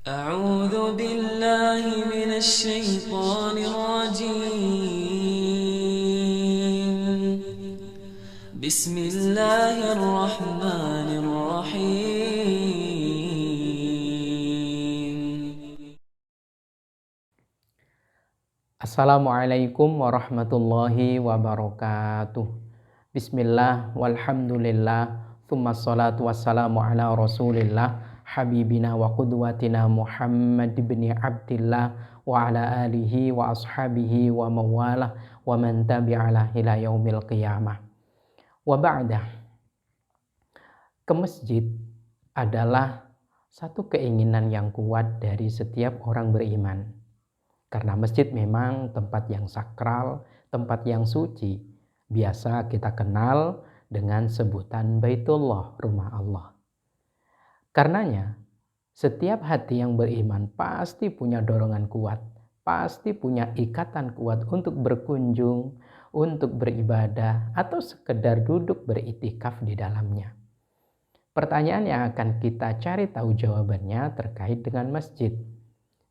أعوذ بالله من الشيطان الرجيم بسم الله الرحمن الرحيم. Assalamualaikum warahmatullahi wabarakatuh. Bismillah walhamdulillah thumma salatu wassalamu ala rasulillah habibina wa qudwatina Muhammad ibn Abdillah wa ala alihi wa ashabihi wa mawalah wa man tabi'alah ila yaumil qiyamah. Wa ba'dah. Ke masjid adalah satu keinginan yang kuat dari setiap orang beriman. Karena masjid memang tempat yang sakral, tempat yang suci. Biasa kita kenal dengan sebutan Baitullah, rumah Allah. Karenanya, setiap hati yang beriman pasti punya dorongan kuat, pasti punya ikatan kuat untuk berkunjung, untuk beribadah, atau sekedar duduk beriktikaf di dalamnya. Pertanyaan yang akan kita cari tahu jawabannya terkait dengan masjid.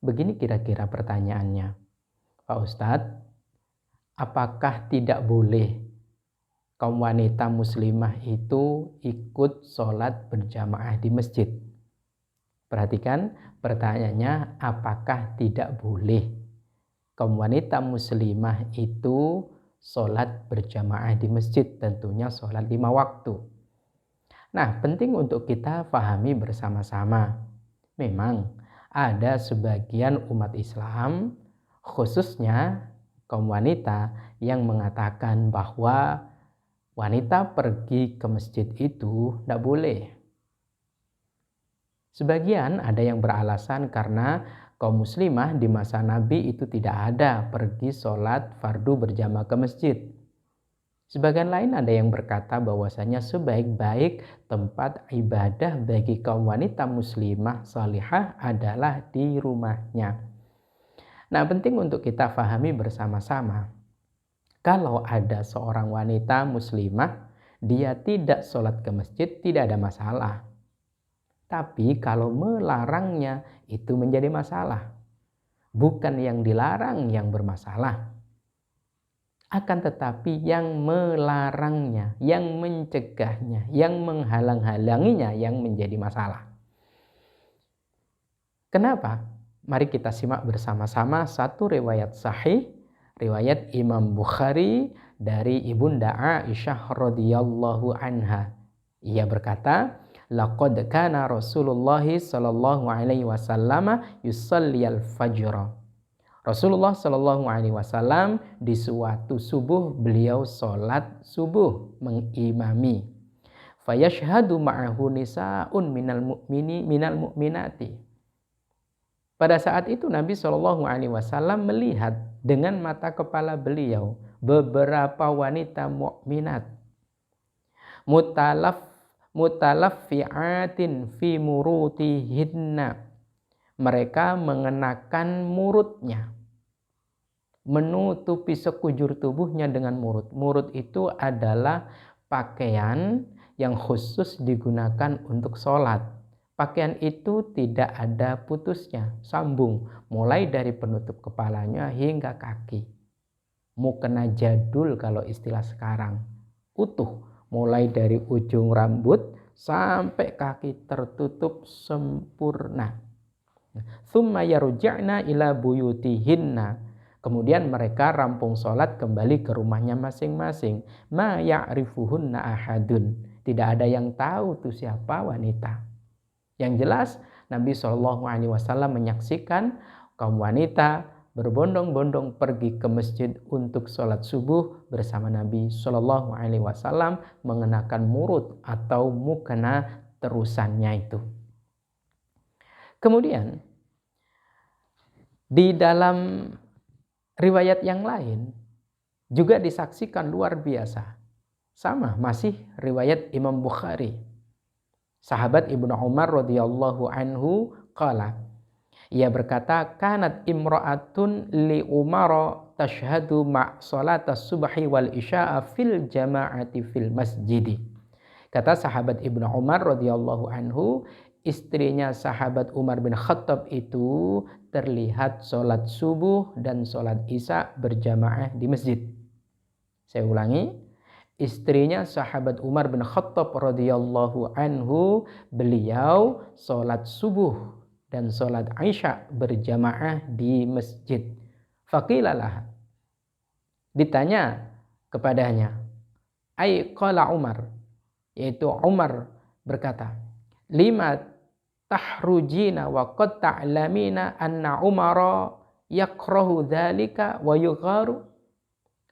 Begini kira-kira pertanyaannya. Pak Ustadz, apakah tidak boleh kaum wanita muslimah itu ikut sholat berjamaah di masjid? Perhatikan pertanyaannya, apakah tidak boleh kaum wanita muslimah itu sholat berjamaah di masjid? Tentunya sholat 5 waktu. Nah, penting untuk kita pahami bersama-sama. Memang ada sebagian umat Islam, khususnya kaum wanita, yang mengatakan bahwa wanita pergi ke masjid itu tidak boleh. Sebagian ada yang beralasan karena kaum muslimah di masa Nabi itu tidak ada pergi sholat fardu berjamaah ke masjid. Sebagian lain ada yang berkata bahwasanya sebaik-baik tempat ibadah bagi kaum wanita muslimah salihah adalah di rumahnya. Nah, penting untuk kita pahami bersama-sama. Kalau ada seorang wanita muslimah, dia tidak sholat ke masjid, tidak ada masalah. Tapi kalau melarangnya, itu menjadi masalah. Bukan yang dilarang yang bermasalah. Akan tetapi yang melarangnya, yang mencegahnya, yang menghalang-halanginya yang menjadi masalah. Kenapa? Mari kita simak bersama-sama satu riwayat sahih, riwayat Imam Bukhari dari Ibunda Aisyah radhiyallahu anha. Ia berkata, laqad kana Rasulullah sallallahu alaihi wasallam yusalli al-fajr. Rasulullah sallallahu alaihi wasallam di suatu subuh beliau salat subuh mengimami. Fayashhadu ma'ahu nisa'un minal mu'minati. Pada saat itu Nabi Shallallahu Alaihi Wasallam melihat dengan mata kepala beliau beberapa wanita mukminat mutalaffi'atin fi murutihinna. Mereka mengenakan murutnya, menutupi sekujur tubuhnya dengan murut. Murut itu adalah pakaian yang khusus digunakan untuk sholat. Pakaian itu tidak ada putusnya, sambung, mulai dari penutup kepalanya hingga kaki. Mukena jadul kalau istilah sekarang, utuh, mulai dari ujung rambut sampai kaki tertutup sempurna. Tsumma yarji'na ila buyutihinna. Kemudian mereka rampung sholat kembali ke rumahnya masing-masing. Ma ya'rifuhunna ahadun. Tidak ada yang tahu tuh siapa wanita. Yang jelas Nabi SAW menyaksikan kaum wanita berbondong-bondong pergi ke masjid untuk sholat subuh bersama Nabi SAW mengenakan murut atau mukena terusannya itu. Kemudian di dalam riwayat yang lain juga disaksikan luar biasa. Sama, masih riwayat Imam Bukhari. Sahabat Ibnu Umar radhiyallahu anhu qala, ia berkata, kanat imra'atun li Umar tashhadu ma' salat as-subhi wal isya'a fil jama'ati fil masjidi. Kata sahabat Ibnu Umar radhiyallahu anhu, istrinya sahabat Umar bin Khattab itu terlihat sholat subuh dan sholat isya berjamaah di masjid. Saya ulangi, istrinya sahabat Umar bin Khattab radhiyallahu anhu, beliau sholat subuh dan sholat isya berjamaah di masjid. Faqilalah, ditanya kepadanya, ai qala Umar, yaitu Umar berkata, lima tahrujina wa qad ta'lamina anna Umara yakrahu dzalika wa yugharu.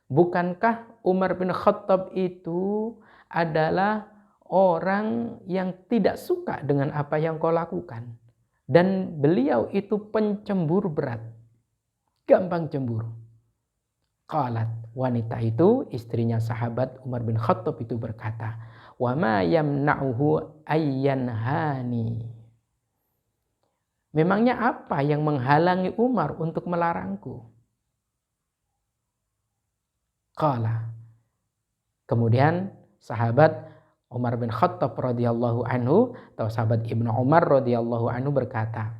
Bukankah Umar bin Khattab itu adalah orang yang tidak suka dengan apa yang kau lakukan, dan beliau itu pencemburu berat, gampang cemburu. Qalat, wanita itu, istrinya sahabat Umar bin Khattab itu berkata, wa ma yamna'uhu ayyanhani. Memangnya apa yang menghalangi Umar untuk melarangku? Qala. Kemudian sahabat Umar bin Khattab radhiyallahu anhu atau sahabat Ibnu Umar radhiyallahu anhu berkata,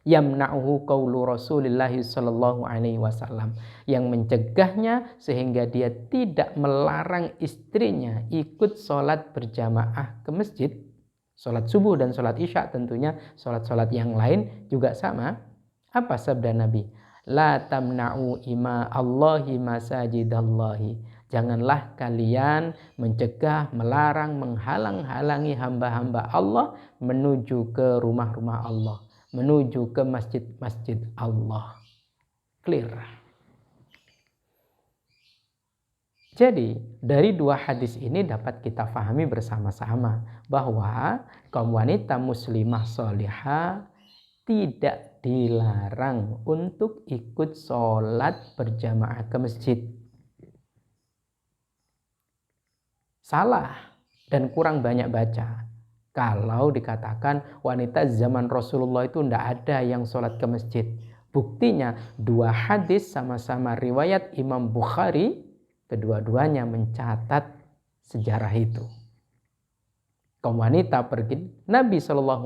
yamna'uhu qaulu Rasulillah sallallahu alaihi wasallam, yang mencegahnya sehingga dia tidak melarang istrinya ikut sholat berjamaah ke masjid, sholat subuh dan sholat isya, tentunya sholat-sholat yang lain juga sama. Apa sabda Nabi? La tamna'u ima Allahi masajidallahi. Janganlah kalian mencegah, melarang, menghalang-halangi hamba-hamba Allah menuju ke rumah-rumah Allah, menuju ke masjid-masjid Allah. Clear. Jadi dari dua hadis ini dapat kita pahami bersama-sama bahwa kaum wanita muslimah sholihah tidak dilarang untuk ikut sholat berjamaah ke masjid. Salah dan kurang banyak baca kalau dikatakan wanita zaman Rasulullah itu tidak ada yang sholat ke masjid. Buktinya dua hadis sama-sama riwayat Imam Bukhari, kedua-duanya mencatat sejarah itu. Kaum wanita pergi, Nabi SAW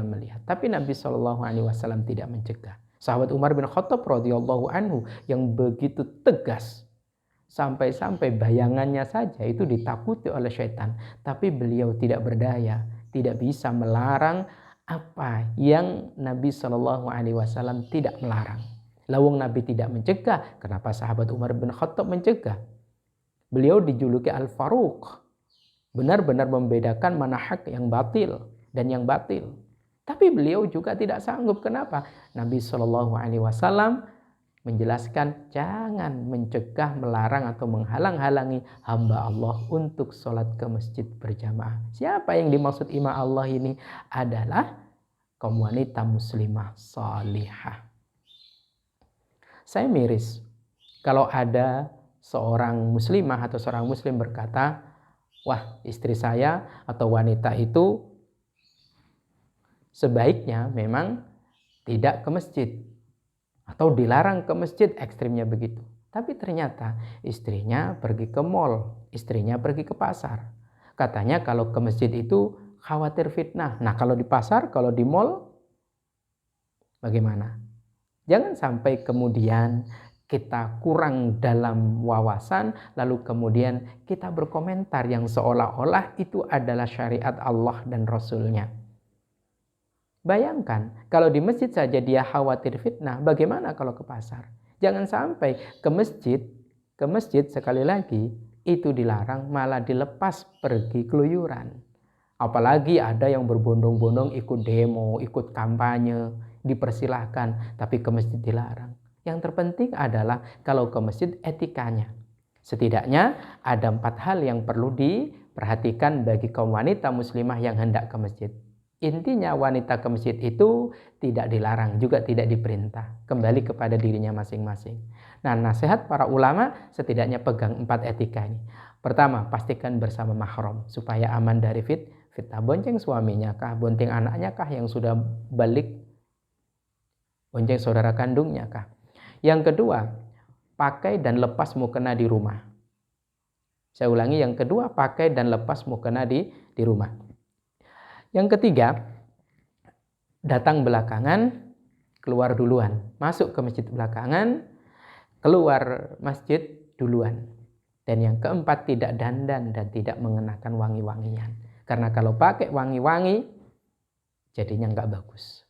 melihat, tapi Nabi SAW tidak mencegah. Sahabat Umar bin Khattab radhiyallahu anhu yang begitu tegas, sampai-sampai bayangannya saja itu ditakuti oleh syaitan, tapi beliau tidak berdaya, tidak bisa melarang apa yang Nabi SAW tidak melarang. Lawang Nabi tidak mencegah, kenapa sahabat Umar bin Khattab mencegah? Beliau dijuluki Al-Faruq, benar-benar membedakan mana hak yang batil dan yang batil. Tapi beliau juga tidak sanggup. Kenapa? Nabi SAW menjelaskan jangan mencegah, melarang atau menghalang-halangi hamba Allah untuk sholat ke masjid berjamaah. Siapa yang dimaksud imam Allah ini? Adalah kaum wanita muslimah salihah. Saya miris kalau ada seorang muslimah atau seorang muslim berkata, wah, istri saya atau wanita itu sebaiknya memang tidak ke masjid atau dilarang ke masjid, ekstrimnya begitu. Tapi ternyata istrinya pergi ke mall, istrinya pergi ke pasar. Katanya kalau ke masjid itu khawatir fitnah. Nah, kalau di pasar, kalau di mall, bagaimana? Jangan sampai kemudian kita kurang dalam wawasan, lalu kemudian kita berkomentar yang seolah-olah itu adalah syariat Allah dan Rasulnya. Bayangkan, kalau di masjid saja dia khawatir fitnah, bagaimana kalau ke pasar? Jangan sampai ke masjid sekali lagi, itu dilarang, malah dilepas pergi keluyuran. Apalagi ada yang berbondong-bondong ikut demo, ikut kampanye, dipersilahkan, tapi ke masjid dilarang. Yang terpenting adalah kalau ke masjid etikanya. Setidaknya ada 4 hal yang perlu diperhatikan bagi kaum wanita muslimah yang hendak ke masjid. Intinya wanita ke masjid itu tidak dilarang, juga tidak diperintah. Kembali kepada dirinya masing-masing. Nah, nasihat para ulama setidaknya pegang 4 etika ini. Pertama, pastikan bersama mahram supaya aman dari fitnah. Bonceng suaminya kah, bonceng anaknya kah yang sudah balik, bonceng saudara kandungnya kah. Yang kedua, pakai dan lepas mukena di rumah. Saya ulangi, yang kedua, pakai dan lepas mukena di rumah. Yang ketiga, datang belakangan, keluar duluan. Masuk ke masjid belakangan, keluar masjid duluan. Dan yang keempat, tidak dandan dan tidak mengenakan wangi-wangian. Karena kalau pakai wangi-wangi, jadinya nggak bagus.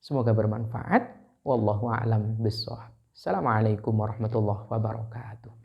Semoga bermanfaat. Wallahu a'lam bishawab. Assalamualaikum warahmatullahi wabarakatuh.